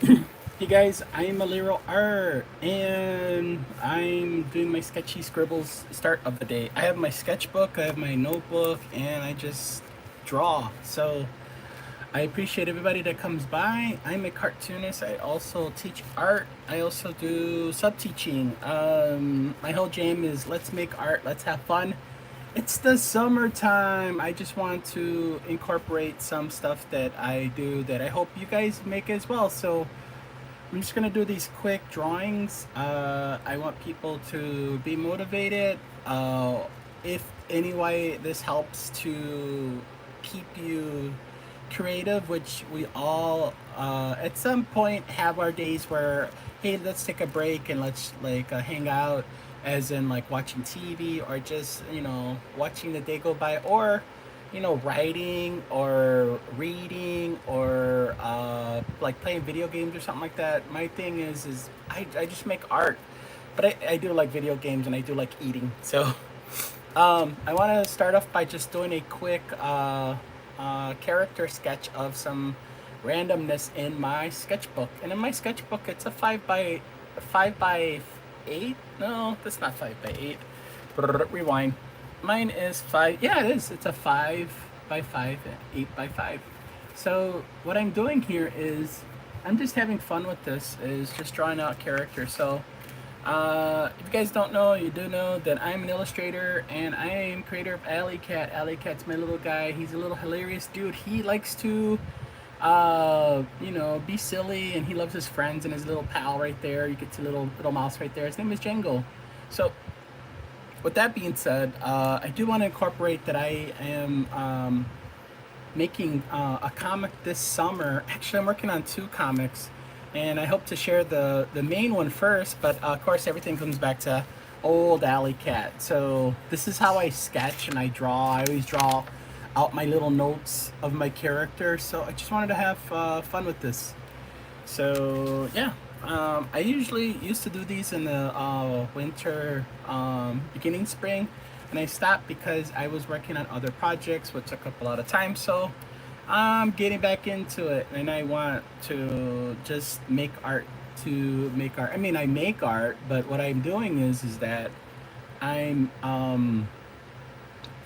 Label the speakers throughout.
Speaker 1: Hey guys, I'm Aleroart, and I'm doing my sketchy scribbles start of the day. I have my sketchbook, I have my notebook, and I just draw. So I appreciate everybody that comes by. I'm a cartoonist. I also teach art. I also do sub-teaching. My whole jam is let's make art, let's have fun. It's the summertime. I just want to incorporate some stuff that I do that I hope you guys make as well. So I'm just gonna do these quick drawings. I want people to be motivated. If any way this helps to keep you creative, which we all at some point have our days where, hey, let's take a break and let's like hang out, as in like watching TV or just watching the day go by, or writing or reading or like playing video games or something like that. My thing is I just make art, but I do like video games and I do like eating. So I want to start off by just doing a quick character sketch of some randomness in my sketchbook. And in my sketchbook, it's a 5 by 8. No, that's not 5 by 8. Rewind. Mine is 5. Yeah, it is. It's a 5 by 5, 8 by 5. So what I'm doing here is I'm just having fun with this. Is just drawing out characters. So if you guys don't know, you do know that I'm an illustrator and I am creator of Alley Cat. Alley Cat's my little guy. He's a little hilarious dude. He likes to be silly, and he loves his friends and his little pal right there. You can see little mouse right there. His name is Django. So with that being said, I do want to incorporate that I am making a comic this summer. Actually, I'm working on 2 comics, and I hope to share the main one first. But of course, everything comes back to old Alley Cat. So this is how I sketch and I draw. I always draw out my little notes of my character. So I just wanted to have fun with this. So yeah, I usually used to do these in the winter, beginning spring, and I stopped because I was working on other projects, which took up a lot of time. So I'm getting back into it, and I want to just make art to make art. I mean, I make art, but what I'm doing is that I'm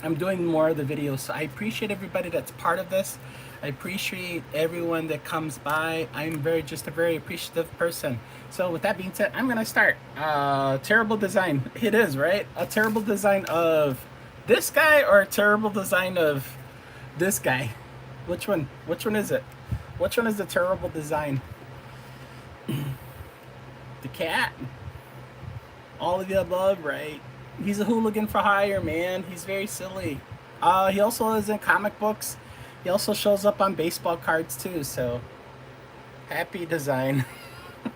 Speaker 1: I'm doing more of the videos. So I appreciate everybody that's part of this. I appreciate everyone that comes by. I'm just a very appreciative person. So with that being said, I'm gonna start. Terrible design. It is, right? A terrible design of this guy or a terrible design of this guy? Which one? Which one is it? Which one is the terrible design? The cat? All of the above, right? He's a hooligan for hire, man. He's very silly. He also is in comic books. He also shows up on baseball cards too. So happy design.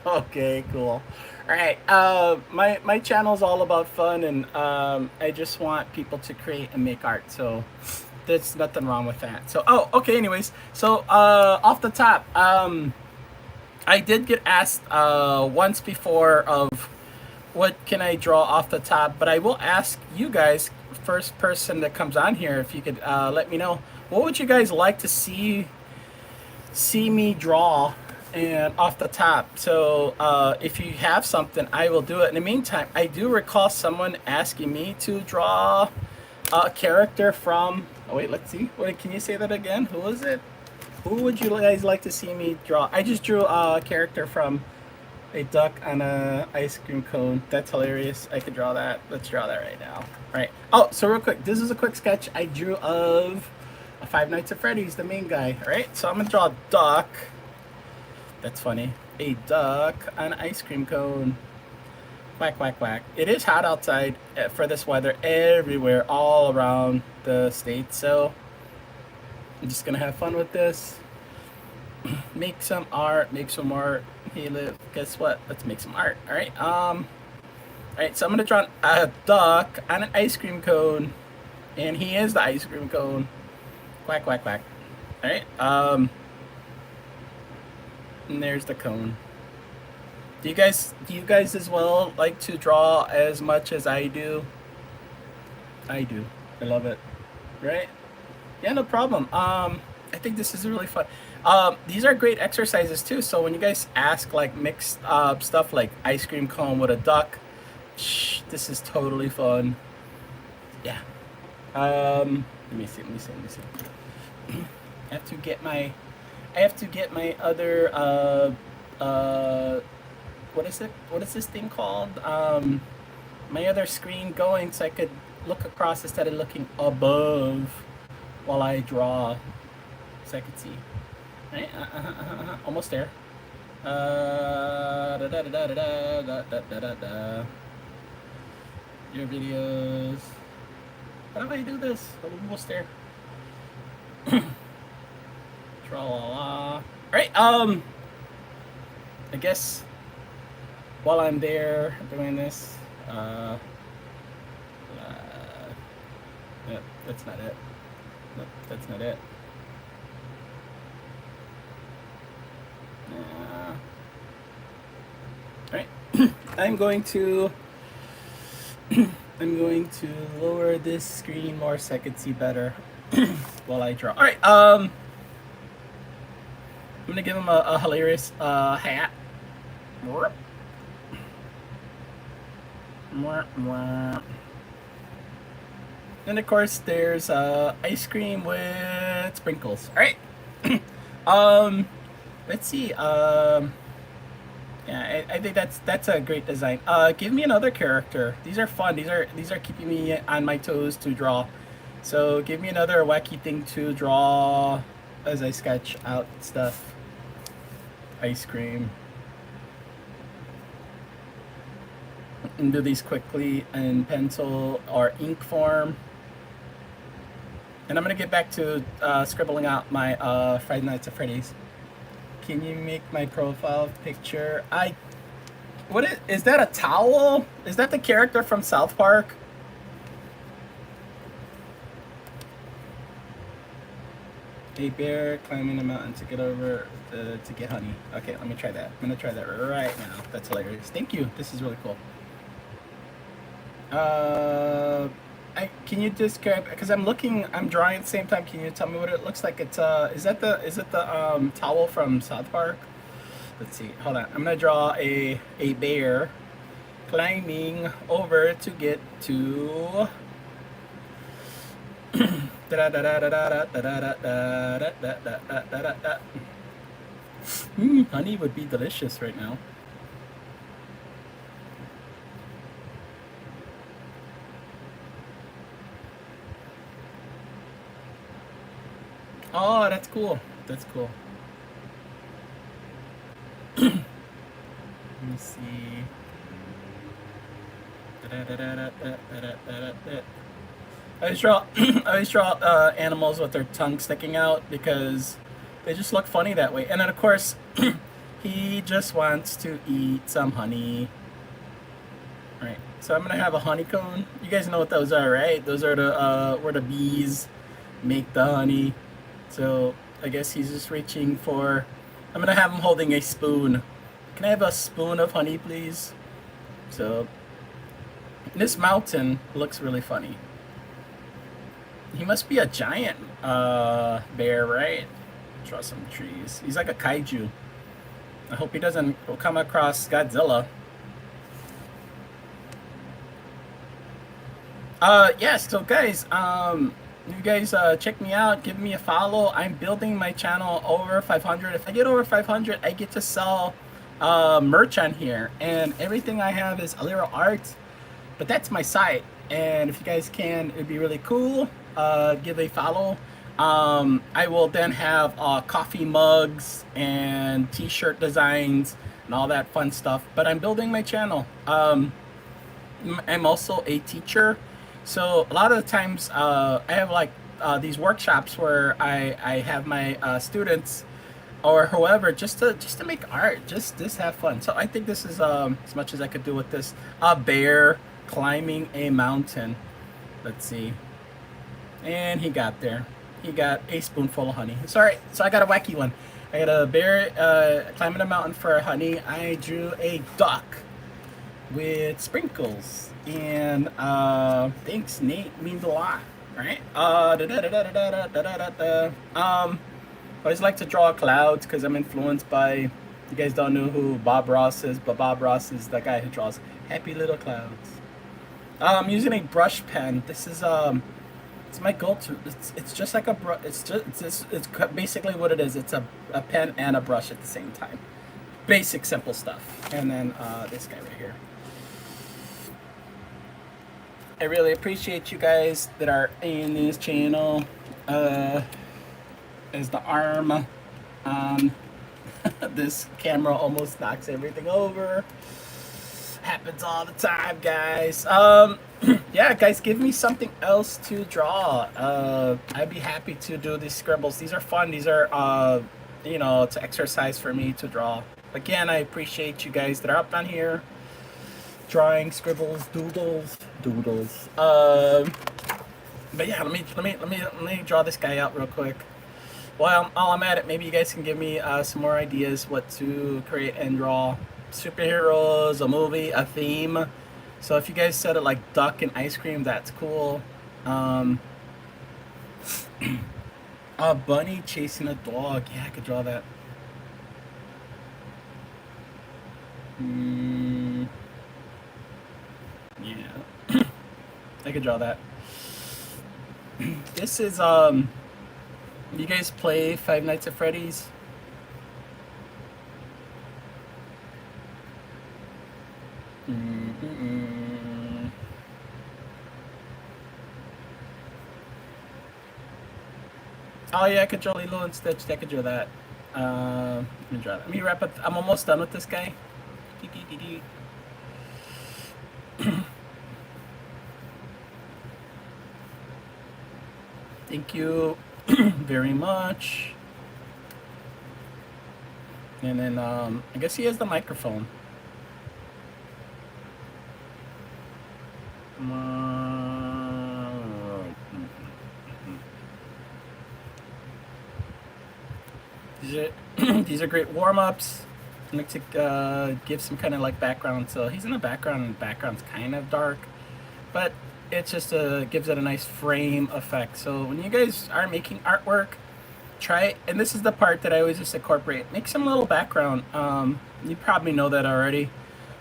Speaker 1: Okay, cool. All right. My channel is all about fun, and I just want people to create and make art. So there's nothing wrong with that. So okay. Anyways, so off the top, I did get asked once before of what can I draw off the top, but I will ask you guys, first person that comes on here, if you could let me know what would you guys like to see me draw and off the top. So if you have something, I will do it. In the meantime, I do recall someone asking me to draw a character from. Oh wait, let's see. Wait, can you say that again? Who was it? Who would you guys like to see me draw? I just drew a character from a duck on a ice cream cone. That's hilarious. I could draw that. Let's draw that right now. All right. Oh, so real quick, this is a quick sketch I drew of Five Nights at Freddy's, the main guy. All right. So I'm gonna draw a duck. That's funny. A duck on an ice cream cone. Quack quack quack. It is hot outside for this weather everywhere, all around the state. So I'm just gonna have fun with this. Make some art. Make some art. Hey, live. Guess what? Let's make some art. All right. All right. So I'm gonna draw a duck on an ice cream cone, and he is the ice cream cone. Quack quack quack. All right. And there's the cone. Do you guys as well like to draw as much as I do? I do. I love it. Right? Yeah, no problem. I think this is really fun. These are great exercises too. So when you guys ask like mixed stuff like ice cream cone with a duck, this is totally fun. Yeah. Let me see. I have to get my other what is it? What is this thing called? My other screen going so I could look across instead of looking above while I draw, so I could see. Right? Almost there. Da, da, da, da, da, da, da, da, da, da. Your videos. How do I do this? Almost there. Tra la la. Alright, I guess while I'm there doing this, yep, that's not it. Nope, that's not it. Alright, I'm going to lower this screen more so I can see better while I draw. Alright, I'm gonna give him a hilarious hat. And of course, there's ice cream with sprinkles. All right. Let's see. Yeah, I think that's a great design. Give me another character. These are fun. These are keeping me on my toes to draw. So give me another wacky thing to draw as I sketch out stuff. Ice cream. And do these quickly in pencil or ink form. And I'm gonna get back to scribbling out my Five Nights at Freddy's. Can you make my profile picture? What is that, a towel? Is that the character from South Park? A bear climbing a mountain to get over to get honey. Okay, let me try that. I'm gonna try that right now. That's hilarious. Thank you. This is really cool. Can you describe? Because I'm drawing at the same time. Can you tell me what it looks like? It's is it the towel from South Park? Let's see. Hold on. I'm gonna draw a bear climbing over to get to. Honey would be delicious right now. Oh, that's cool. That's cool. Let me see. I always draw animals with their tongue sticking out because they just look funny that way. And then of course, he just wants to eat some honey. All right. So I'm gonna have a honeycomb. You guys know what those are, right? Those are the where the bees make the honey. So I guess he's just reaching for. I'm gonna have him holding a spoon. Can I have a spoon of honey, please? So this mountain looks really funny. He must be a giant bear, right? Draw some trees. He's like a kaiju. I hope he doesn't come across Godzilla. Yes, so guys, you guys check me out, give me a follow. I'm building my channel over 500. If I get over 500, I get to sell merch on here, and everything I have is Aleroart, but that's my site. And if you guys can, it'd be really cool. Give a follow. I will then have coffee mugs and t-shirt designs and all that fun stuff, but I'm building my channel. I'm also a teacher. So a lot of the times I have like these workshops where I have my students or whoever just to make art, just have fun. So I think this is as much as I could do with this. A bear climbing a mountain. Let's see. And he got there. He got a spoonful of honey. Sorry, so I got a wacky one. I got a bear climbing a mountain for honey. I drew a duck with sprinkles. And thanks, Nate, means a lot, right? I always like to draw clouds because I'm influenced by. You guys don't know who Bob Ross is, but Bob Ross is the guy who draws happy little clouds. I'm using a brush pen. This is it's my go-to. It's just like a brush. It's basically what it is. It's a pen and a brush at the same time. Basic simple stuff. And then this guy right here. I really appreciate you guys that are in this channel. As the arm on this camera almost knocks everything over. Happens all the time, guys. Yeah, guys, give me something else to draw. I'd be happy to do these scribbles. These are fun. These are, you know, it's exercise for me to draw. Again, I appreciate you guys that are up on here drawing scribbles, doodles. But yeah, let me draw this guy out real quick. While I'm at it, maybe you guys can give me some more ideas what to create and draw. Superheroes, a movie, a theme. So if you guys said it like duck and ice cream, that's cool. A bunny chasing a dog. Yeah, I could draw that. Yeah, I could draw that. This is you guys play Five Nights at Freddy's? Oh yeah, I could draw Lilo and Stitch. I could draw that. Let me draw that. Let me wrap up. I'm almost done with this guy. Thank you very much. And then I guess he has the microphone. These are great warm-ups. I like to give some kind of like background. So he's in the background, and the background's kind of dark, but it just gives it a nice frame effect. So when you guys are making artwork, try, and this is the part that I always just incorporate, make some little background. You probably know that already,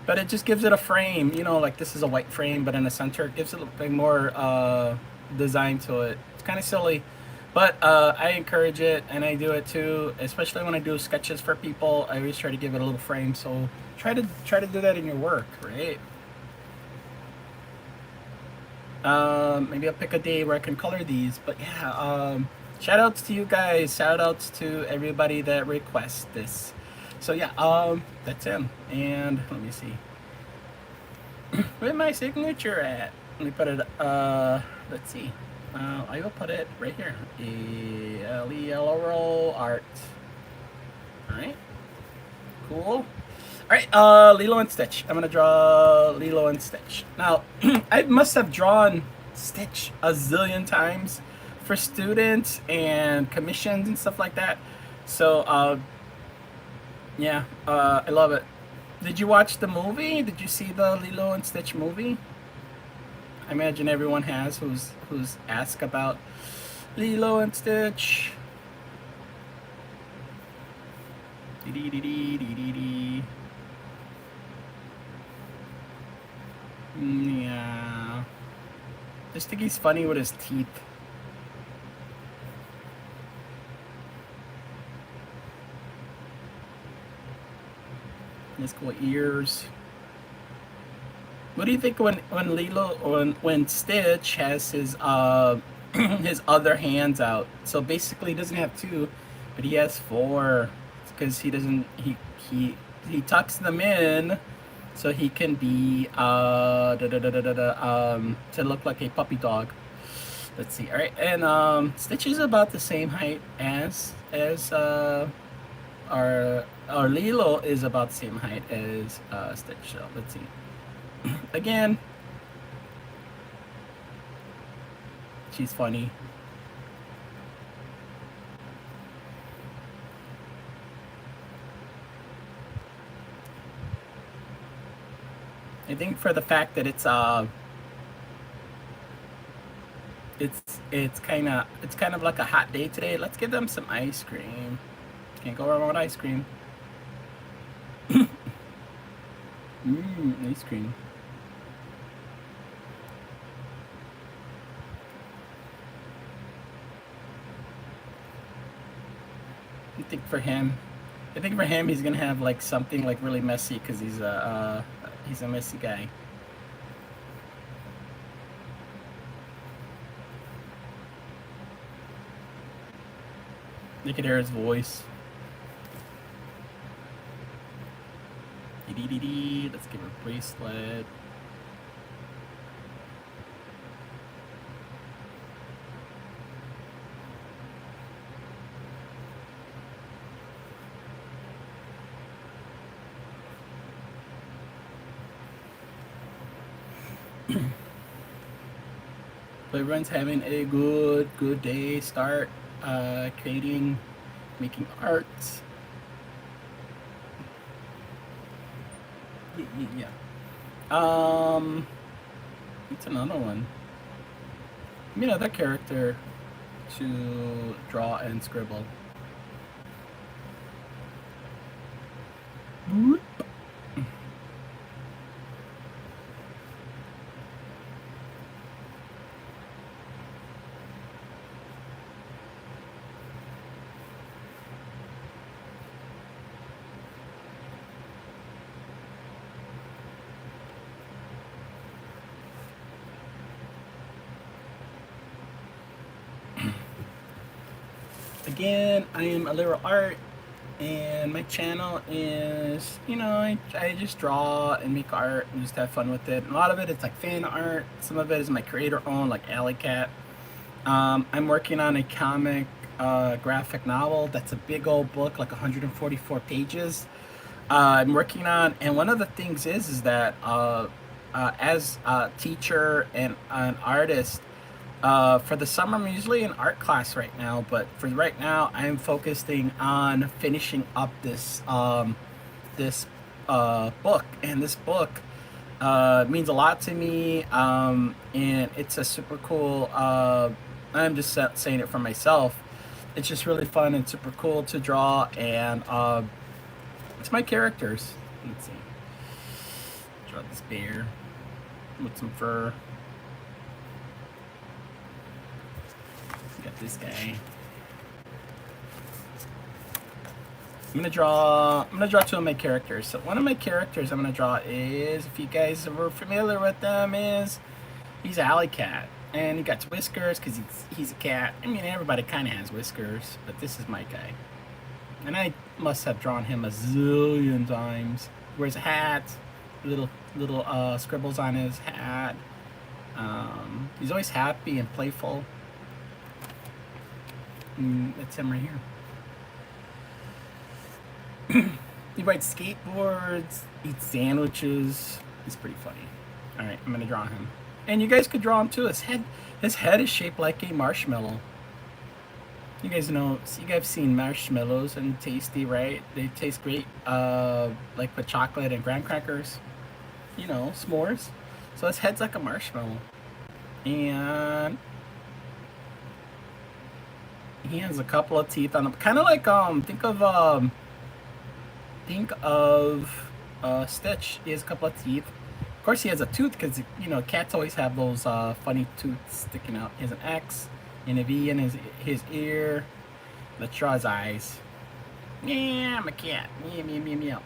Speaker 1: but it just gives it a frame. You know, like this is a white frame, but in the center it gives it a bit more design to it. It's kind of silly, but I encourage it, and I do it too, especially when I do sketches for people. I always try to give it a little frame. So try to do that in your work, right? Maybe I'll pick a day where I can color these. But yeah, shout outs to you guys. Shout outs to everybody that requests this. So yeah, that's him. And let me see. Where's my signature at? Let me put it, let's see. I will put it right here. Aleroart. Alright. Cool. Alright, Lilo and Stitch. I'm gonna draw Lilo and Stitch. Now, I must have drawn Stitch a zillion times for students and commissions and stuff like that. So, yeah, I love it. Did you watch the movie? Did you see the Lilo and Stitch movie? I imagine everyone has who's asked about Lilo and Stitch. Yeah. Just think he's funny with his teeth. His cool ears. What do you think when when Stitch has his his other hands out? So basically, he doesn't have two, but he has four because he doesn't he tucks them in so he can be to look like a puppy dog. Let's see. All right, and Stitch is about the same height as our Lilo is about the same height as Stitch. So let's see. Again, she's funny. I think for the fact that it's It's kind of like a hot day today. Let's give them some ice cream. Can't go wrong with ice cream. Ice cream. I think for him, he's gonna have like something like really messy because he's a messy guy. You can hear his voice. Let's give her a bracelet. So everyone's having a good day. Start creating, making art. Yeah. It's another one. Give me another character to draw and scribble. Whoop. Again, I am Aleroart, and my channel is, I just draw and make art and just have fun with it. And a lot of it is like fan art. Some of it is my creator owned, like Alley Cat. I'm working on a comic graphic novel that's a big old book, like 144 pages. I'm working on, and one of the things is that as a teacher and an artist, for the summer, I'm usually in art class right now, but for right now, I'm focusing on finishing up this book, and this book means a lot to me, and it's a super cool. I'm just saying it for myself. It's just really fun and super cool to draw, and it's my characters. Let's see. Draw this bear with some fur. Got this guy. I'm gonna draw two of my characters. So one of my characters I'm gonna draw is, if you guys are familiar with them, is he's Alley Cat, and he got whiskers because he's a cat. I mean, everybody kind of has whiskers, but this is my guy, and I must have drawn him a zillion times. He wears a hat, little scribbles on his hat. He's always happy and playful. That's him right here. He rides skateboards, eats sandwiches. He's pretty funny. All right, I'm gonna draw him, and you guys could draw him too. His head is shaped like a marshmallow. You guys know, you guys have seen marshmallows and tasty, right? They taste great, like with chocolate and graham crackers. S'mores. So his head's like a marshmallow, and he has a couple of teeth on him, kind of like think of Stitch. He has a couple of teeth. Of course, he has a tooth because cats always have those funny tooths sticking out. He has an X and a V in his ear. Let's draw his eyes. Yeah, I'm a cat. Meow meow meow meow.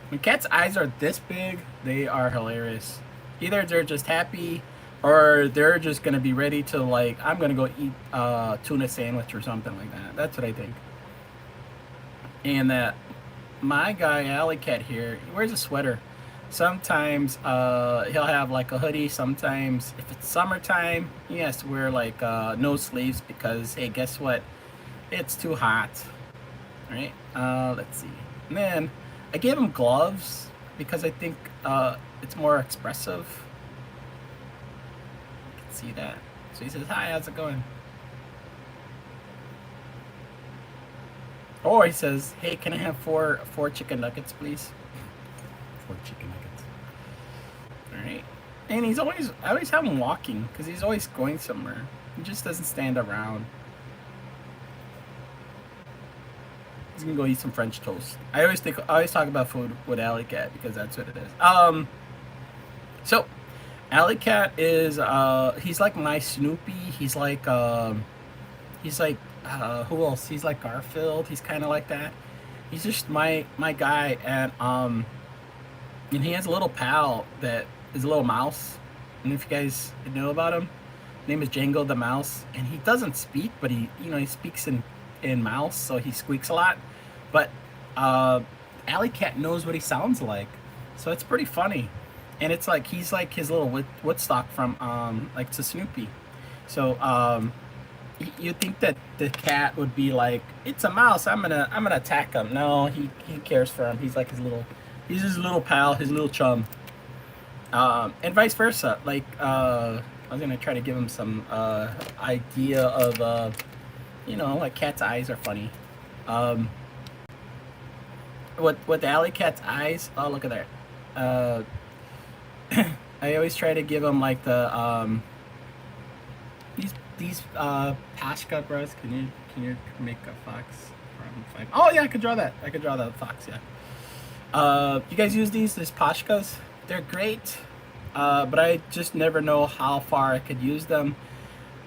Speaker 1: When cats' eyes are this big, they are hilarious. Either they're just happy, or they're just gonna be ready to, like, I'm gonna go eat a tuna sandwich or something like that. That's what I think. And that my guy Alley Cat here, he wears a sweater. Sometimes he'll have like a hoodie. Sometimes, if it's summertime, he has to wear like no sleeves because, hey, guess what? It's too hot. All right. Let's see. And then I gave him gloves because I think it's more expressive. You can see that. So he says, "Hi, how's it going?" Or he says, "Hey, can I have four chicken nuggets, please?" 4 chicken nuggets. All right. And I always have him walking because he's always going somewhere. He just doesn't stand around. He's gonna go eat some French toast. I always talk about food with Alley Cat because that's what it is. So Alley Cat is he's like my Snoopy. He's like who else? He's like Garfield. He's kind of like that. He's just my guy, and he has a little pal that is a little mouse. And if you guys know about him, his name is Django the Mouse, and he doesn't speak, but he speaks in mouse, so he squeaks a lot. But Alley Cat knows what he sounds like, so it's pretty funny. And it's like he's like his little Woodstock from like to Snoopy. So you think that the cat would be like, it's a mouse, I'm gonna attack him. No, he cares for him. He's like he's his little pal, his little chum. And vice versa. Like I was gonna try to give him some idea of like cat's eyes are funny. With the Alley Cat's eyes, oh look at that. I always try to give him like the these Pashka bros. Can you make a fox from 5? Oh yeah, I could draw that. I could draw the fox. Yeah. You guys use these Pashkas? They're great, but I just never know how far I could use them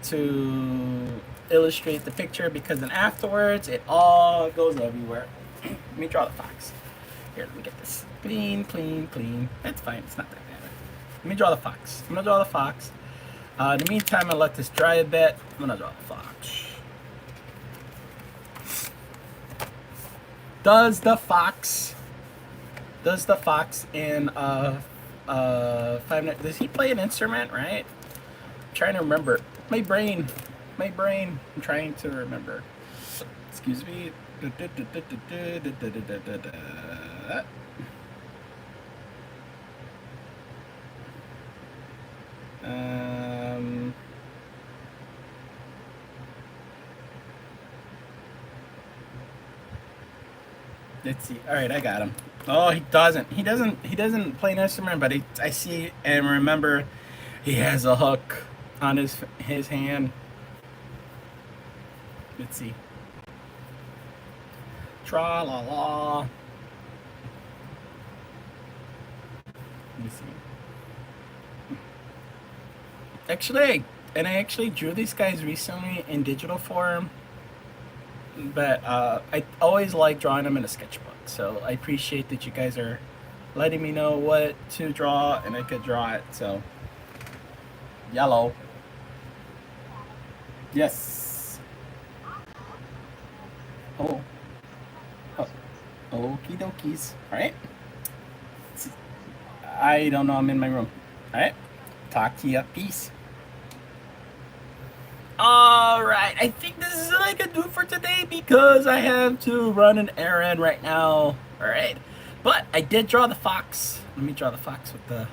Speaker 1: to illustrate the picture, because then afterwards it all goes everywhere. Let me draw the fox. Here, let me get this clean. That's fine. It's not that bad. Let me draw the fox. I'm gonna draw the fox. In the meantime, I'll let this dry a bit. I'm gonna draw the fox. Does the fox in 5 Nights, does he play an instrument, right? I'm trying to remember. My brain. I'm trying to remember. Excuse me. Let's see. All right, I got him. Oh, he doesn't. He doesn't play an instrument, but I see and remember he has a hook on his hand. Let's see. Tra la la. Let me see. Actually, I actually drew these guys recently in digital form, but I always like drawing them in a sketchbook. So I appreciate that you guys are letting me know what to draw, and I could draw it. So yellow. Yes. Oh. Okie dokies. Alright. I don't know, I'm in my room. Alright. Talk to ya. Peace. Alright. I think this is all I can do for today because I have to run an errand right now. Alright. But I did draw the fox. Let me draw the fox with the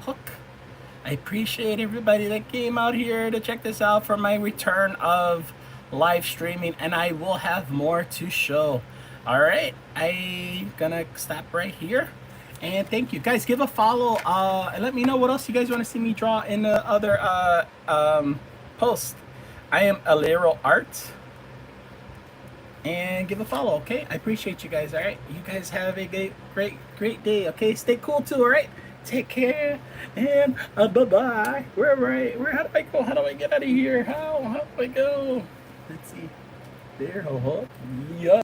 Speaker 1: hook. I appreciate everybody that came out here to check this out for my return of live streaming, and I will have more to show. Alright, I'm gonna stop right here, and thank you guys. Give a follow and let me know what else you guys want to see me draw in the other post. I am Aleroart, and give a follow. Okay, I appreciate you guys. Alright, you guys have a great day. Okay, stay cool too. Alright, take care, and bye bye. Where how do I go? How do I get out of here? How do I go? Let's see. There, ho ho. Yeah.